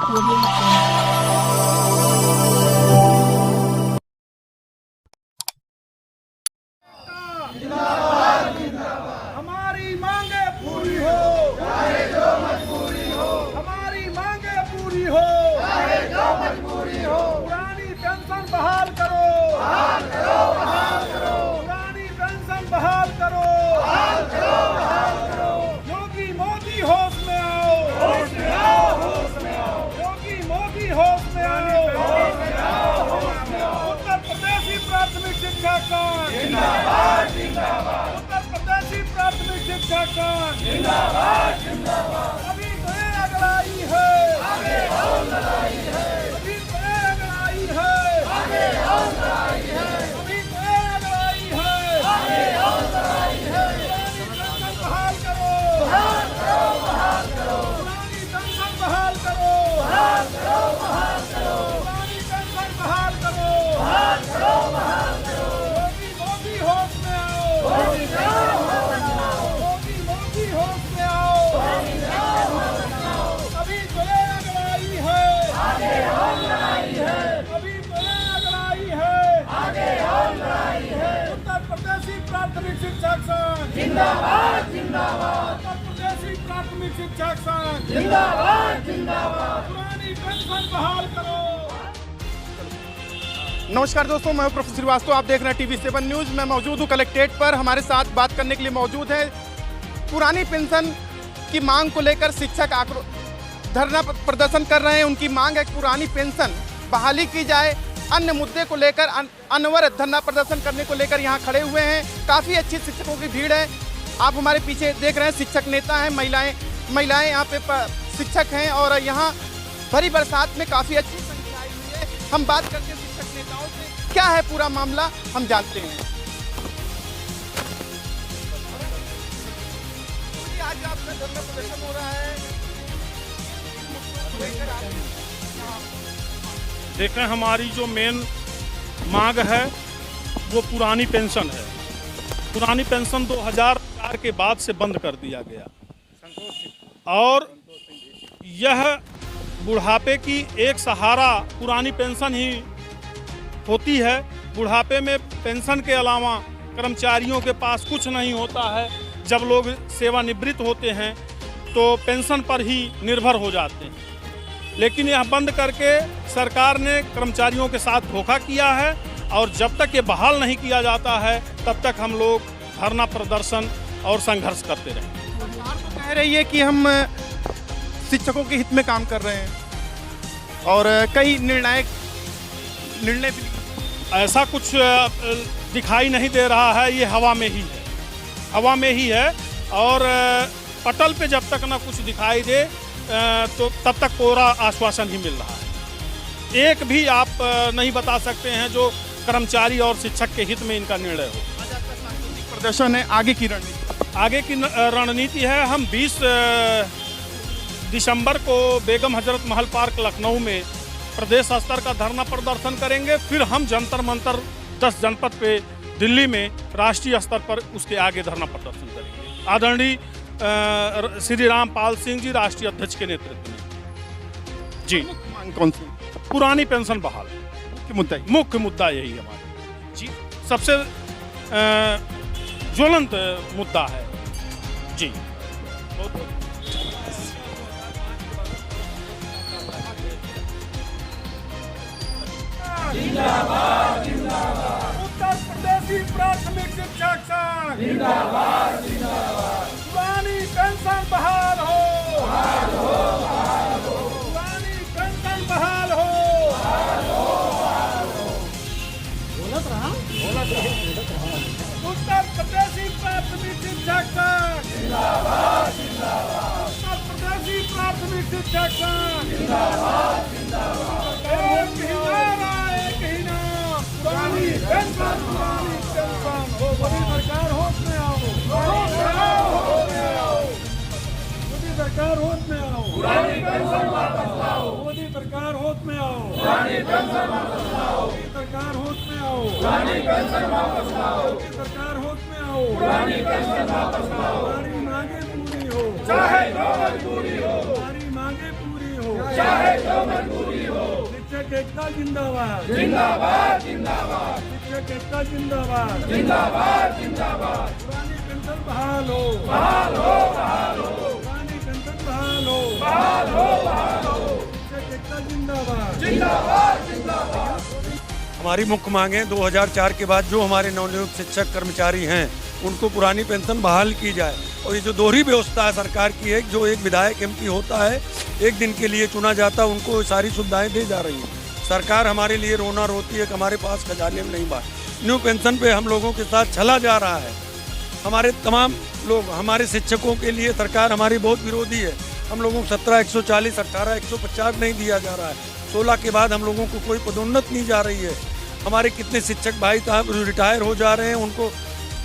हमारी मांगे पूरी हो, चाहे जो मजबूरी हो। हमारी मांगे पूरी हो, चाहे जो मजबूरी हो। पुरानी पेंशन बहाल करो, बहाल करो, बहाल करो। पुरानी पेंशन बहाल करो, बहाल करो, बहाल करो। योगी मोदी होश में आओ, होश में आओ, होश में आओ। योगी मोदी होश में आओ, होश में आओ, होश में आओ। उत्तर प्रदेशी प्राथमिक शिक्षा कांड जिंदाबाद, जिंदाबाद। उत्तर प्रदेशी प्राथमिक शिक्षा कांड जिंदाबाद, जिंदाबाद। अभी तो ये अगलाई है, आगे और लड़ाई है। अभी तो ये अगलाई है, आगे और लड़ाई है। अभी तो ये अगलाई है, आगे और लड़ाई है। पुरानी पेंशन बहाल करो, बहाल करो, बहाल करो। पुरानी पेंशन बहाल करो, बहाल करो, बहाल करो। पुरानी पेंशन बहाल करो, बहाल करो, बहाल करो। योगी मोदी होश में आओ, होश में आओ, होश में आओ। योगी मोदी होश में आओ, होश में आओ, होश में आओ। अभी तो ये अगलाई है, आगे और लड़ाई है। अभी तो ये अगलाई है, आगे और लड़ाई है। उत्तर प्रदेशी प्राथमिक शिक्षक संघ जिंदाबाद, जिंदाबाद। उत्तर प्रदेशी प्राथमिक शिक्षक संघ जिंदाबाद, जिंदाबाद। पुरानी पेंशन बहाल करो। नमस्कार दोस्तों, मैं प्रोफेसर श्रीवास्तव, आप देख रहे हैं TV7 न्यूज़। मैं मौजूद हूँ कलेक्ट्रेट पर। हमारे साथ बात करने के लिए मौजूद है पुरानी पेंशन की मांग को लेकर शिक्षक धरना प्रदर्शन कर रहे हैं। उनकी मांग है कि पुरानी पेंशन बहाली की जाए। अन्य मुद्दे को लेकर अनवरत धरना प्रदर्शन करने को लेकर यहाँ खड़े हुए हैं। काफ़ी अच्छी शिक्षकों की भीड़ है। आप हमारे पीछे देख रहे हैं, शिक्षक नेता हैं, महिलाएँ यहाँ पे शिक्षक हैं और यहाँ भरी बरसात में काफ़ी अच्छी संख्या आई हुई है। हम बात करते हैं शिक्षक नेताओं से, क्या है पूरा मामला हम जानते हैं। आज आपका धरना प्रदर्शन हो रहा है, देखें हमारी जो मेन मांग है वो पुरानी पेंशन है। पुरानी पेंशन 2004 के बाद से बंद कर दिया गया और यह बुढ़ापे की एक सहारा पुरानी पेंशन ही होती है। बुढ़ापे में पेंशन के अलावा कर्मचारियों के पास कुछ नहीं होता है। जब लोग सेवानिवृत्त होते हैं तो पेंशन पर ही निर्भर हो जाते हैं, लेकिन यह बंद करके सरकार ने कर्मचारियों के साथ धोखा किया है और जब तक ये बहाल नहीं किया जाता है तब तक हम लोग धरना प्रदर्शन और संघर्ष करते रहेंगे। सरकार तो कह रही है कि हम शिक्षकों के हित में काम कर रहे हैं और कई निर्णय भी ऐसा कुछ दिखाई नहीं दे रहा है। ये हवा में ही है, हवा में ही है और पटल पे जब तक ना कुछ दिखाई दे तो तब तक पूरा आश्वासन ही मिल रहा है। एक भी आप नहीं बता सकते हैं जो कर्मचारी और शिक्षक के हित में इनका निर्णय हो। आज आपका सांस्कृतिक प्रदर्शन है, आगे की रणनीति? आगे की रणनीति है, हम 20 दिसंबर को बेगम हजरत महल पार्क लखनऊ में प्रदेश स्तर का धरना प्रदर्शन करेंगे। फिर हम जंतर मंतर 10 जनपद पे दिल्ली में राष्ट्रीय स्तर पर उसके आगे धरना प्रदर्शन करेंगे। आदरणीय श्री रामपाल सिंह जी राष्ट्रीय अध्यक्ष के नेतृत्व में। जी, कौन सी? पुरानी पेंशन बहाल मुख्य मुद्दा यही हमारा जी सबसे ज्वलंत मुद्दा है जी। बहुत बहुत जिंदाबाद, जिंदाबाद। उत्तर प्रदेशी प्राथमिक शिक्षक संघ जिंदाबाद, जिंदाबाद। पुरानी पेंशन बहाल हो, बहाल हो, बहाल हो। पुरानी पेंशन बहाल हो, बहाल हो, बहाल हो। बोलत रहा। उत्तर प्रदेशी प्राथमिक शिक्षक संघ जिंदाबाद, जिंदाबाद। उत्तर प्रदेशी प्राथमिक शिक्षक संघ जिंदाबाद, जिंदाबाद। एक ही नारा, एक ही नाम, पुरानी पेंशन, पुरानी पेंशन हो। मोदी सरकार होश में आओ, होश में आओ, होश में आओ। मोदी सरकार होश में आओ, पुरानी पेंशन वापस लाओ। मोदी सरकार होश में आओ, पुरानी पेंशन वापस लाओ। मोदी सरकार होश में आओ, पुरानी पेंशन वापस लाओ। मोदी सरकार होश में आओ, पुरानी पेंशन वापस लाओ। हमारी मांगे पूरी हो, चाहे जो मजबूरी हो। हमारी मांगे पूरी हो, चाहे जो शिक्षक एकता जिंदाबाद जिंदाबाद जिंदाबाद, शिक्षक एकता जिंदाबाद जिंदाबाद जिंदाबाद, पुरानी पेंशन बहाल हो पुरानी पेंशन बहाल हो, शिक्षक एकता जिंदाबाद जिंदाबाद जिंदाबाद। हमारी मुख्य मांगें 2004 के बाद जो हमारे नवनियुक्त शिक्षक कर्मचारी हैं उनको पुरानी पेंशन बहाल की जाए, और ये जो दोहरी व्यवस्था है सरकार की है, जो एक विधायक एमपी होता है एक दिन के लिए चुना जाता है, उनको सारी सुविधाएं दी जा रही हैं। सरकार हमारे लिए रोना रोती है कि हमारे पास खजाने में नहीं बात। न्यू पेंशन पे हम लोगों के साथ छला जा रहा है। हमारे तमाम लोग, हमारे शिक्षकों के लिए सरकार हमारी बहुत विरोधी है। हम लोगों को 17,140, 18,150 नहीं दिया जा रहा है। 16 के बाद हम लोगों को कोई पदोन्नत नहीं जा रही है। हमारे कितने शिक्षक भाई साहब रिटायर हो जा रहे हैं, उनको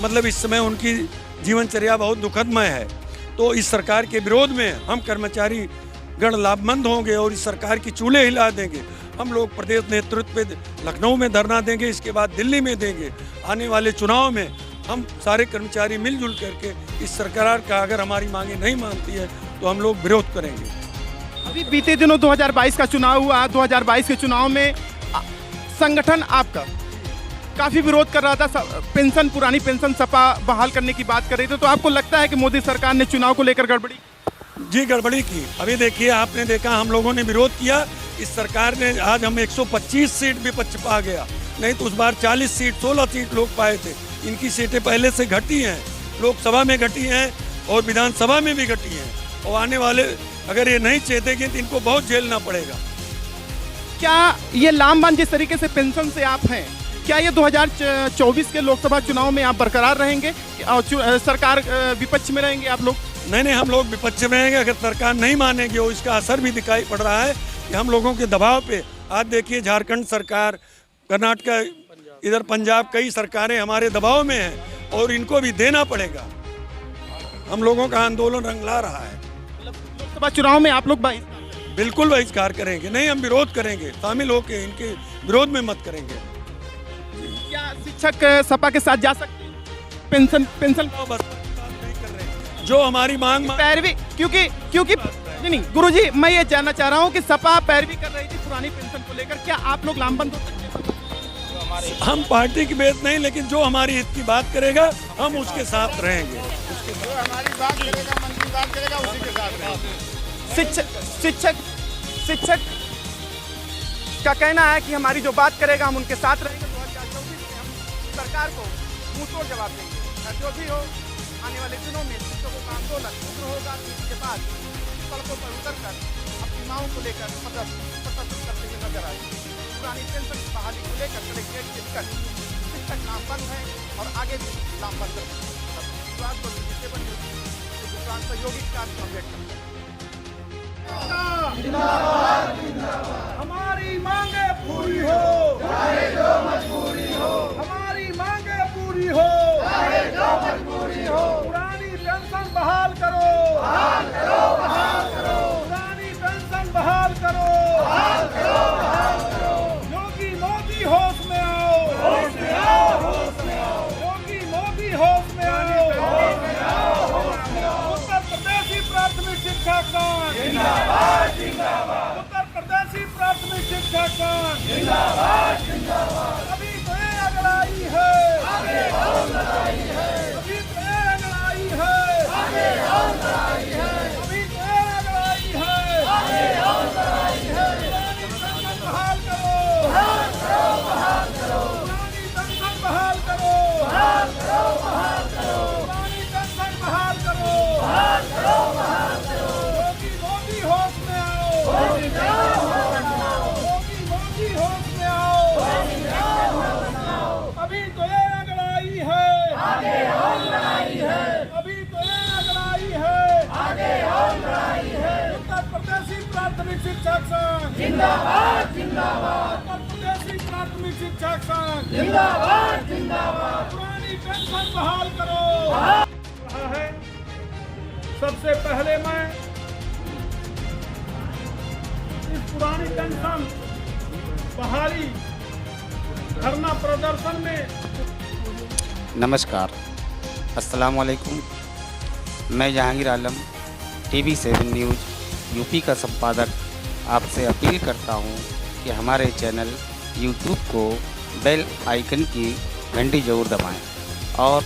मतलब इस समय उनकी जीवनचर्या बहुत दुखदमय है। तो इस सरकार के विरोध में हम कर्मचारी गण लाभमंद होंगे और इस सरकार की चूल्हे हिला देंगे। हम लोग प्रदेश नेतृत्व पे लखनऊ में धरना देंगे, इसके बाद दिल्ली में देंगे। आने वाले चुनाव में हम सारे कर्मचारी मिलजुल करके इस सरकार का अगर हमारी मांगे नहीं मानती है तो हम लोग विरोध करेंगे। अभी बीते दिनों 2022 का चुनाव हुआ। 2022 के चुनाव में संगठन आपका काफ़ी विरोध कर रहा था, पेंशन, पुरानी पेंशन सपा बहाल करने की बात कर रही थी। तो आपको लगता है कि मोदी सरकार ने चुनाव को लेकर गड़बड़ी? जी, गड़बड़ी की। अभी देखिए, आपने देखा हम लोगों ने विरोध किया, इस सरकार ने आज हम 125 सीट भी पा गया, नहीं तो उस बार 40 सीट 16 सीट लोग पाए थे। इनकी सीटें पहले से घटी हैं, लोकसभा में घटी हैं और विधानसभा में भी घटी हैं, और आने वाले अगर ये नहीं चेतेंगे तो इनको बहुत झेलना पड़ेगा। क्या ये लामबंद जिस तरीके से पेंशन से आप हैं, क्या ये 2024 के लोकसभा चुनाव में आप बरकरार रहेंगे और सरकार विपक्ष में रहेंगे आप लोग? नहीं, हम लोग विपक्ष में रहेंगे। अगर सरकार नहीं मानेगी और इसका असर भी दिखाई पड़ रहा है कि हम लोगों के दबाव पे, आज देखिए झारखंड सरकार, कर्नाटक, इधर पंजाब, कई सरकारें हमारे दबाव में हैं और इनको भी देना पड़ेगा। हम लोगों का आंदोलन रंग ला रहा है। लोकसभा चुनाव में आप लोग बिल्कुल बहिष्कार करेंगे, नहीं हम विरोध करेंगे, शामिल होकर इनके विरोध में मत करेंगे। क्या शिक्षक सपा के साथ जा सकते हैं? पेंशन बस नहीं कर रहे जो हमारी मांग पैरवी, क्योंकि नहीं गुरुजी, मैं ये जानना चाह रहा हूँ कि सपा पैरवी कर रही थी पुरानी पेंशन को लेकर, क्या आप लोग लामबंद हो सकते हैं? हम पार्टी की बेत नहीं, लेकिन जो हमारी हित की बात करेगा हम उसके साथ रहेंगे। जो हमारी बात करेगा, मन की बात करेगा, उसी के साथ रहेंगे। शिक्षक का कहना है कि हमारी जो बात करेगा हम उनके साथ रहेंगे। 2024 में हम सरकार को मुंहतोड़ जवाब देंगे। जो भी हो, आने वाले दिनों में शिक्षकों का आंदोलन उग्र होगा। इसके बाद सड़कों पर उतरकर अपनी मांगों को लेकर प्रदर्शन करते हुए नजर आए। पुरानी पेंशन की बहाली को लेकर कलेक्ट्रेट के निकट शिक्षक लामबंद हैं और आगे भी लामबंद रहेंगे। सहयोगी हमारी मांगे पूरी हो, चाहे जो मजबूरी हो। हमारी मांगे पूरी हो, चाहे जो मजबूरी हो। पुरानी पेंशन बहाल करो, बहाल करो, बहाल करो। पुरानी पेंशन बहाल करो, बहाल करो, बहाल करो। योगी मोदी होश में आओ, होश में आओ, होश में आओ। योगी मोदी होश में आओ, होश में आओ, होश में आओ। उत्तर प्रदेशी प्राथमिक शिक्षा कांड जिंदाबाद, जिंदाबाद। उत्तर प्रदेशी प्राथमिक शिक्षा कांड जिंदाबाद, जिंदाबाद। अभी तो ये अगड़ाई है, आगे और लड़ाई है। अभी तो ये अगड़ाई है, आगे और लड़ाई है। अभी तो ये अगड़ाई है, आगे और लड़ाई है। पुरानी पेंशन बहाल करो, बहाल करो, बहाल करो। पुरानी पेंशन बहाल करो, बहाल करो, बहाल करो। पुरानी पेंशन बहाल करो, बहाल करो, बहाल करो। योगी मोदी होश में आओ, होश में आओ, होश में आओ। योगी मोदी होश में आओ, होश में आओ, होश में आओ। अभी तो ये अगड़ाई है, आगे और लड़ाई है। अभी तो ये अगड़ाई है, आगे और लड़ाई है। उत्तर प्रदेशी प्राथमिक शिक्षक संघ जिंदाबाद, जिंदाबाद। उत्तर प्रदेशी प्राथमिक शिक्षक संघ जिंदाबाद, जिंदाबाद। पुरानी पेंशन बहाल करो। रहा है, सबसे पहले मैं इस पुरानी पेंशन बहाली धरना प्रदर्शन में। नमस्कार, अस्सलाम वालेकुम। मैं जहांगीर आलम, TV7 न्यूज़ यूपी का संपादक, आपसे अपील करता हूं कि हमारे चैनल यूट्यूब को बेल आइकन की घंटी ज़रूर दबाएं और